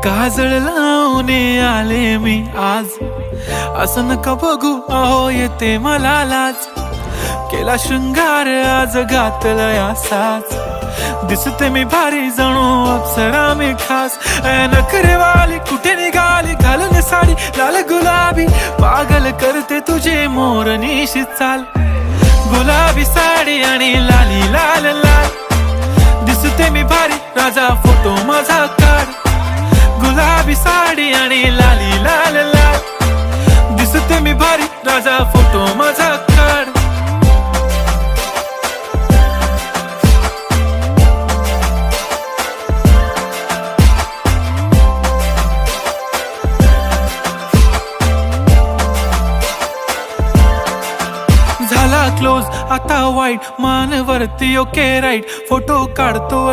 काजळ लावून आले मी आज, असं नका बघू अहो येते मला लाज. केला शृंगार आज घातलाय असाच, दिसते मी भारी जणू अप्सरा मी खास. नखरेवाली कुठे निघाली घालून साडी लाल गुलाबी, पागल करते तुझे मोरनीशी चाल. गुलाबी साडी आणि लाली लाल लाल, दिसते मी भारी राजा फोटो माझा काढ. गुलाबी साडी आणि लाली लाल लाल, दिसते मी भारी राजा फोटो माझा काढ. झाला क्लोज आता वाईट, मान वरती ओके राईट, फोटो काढतो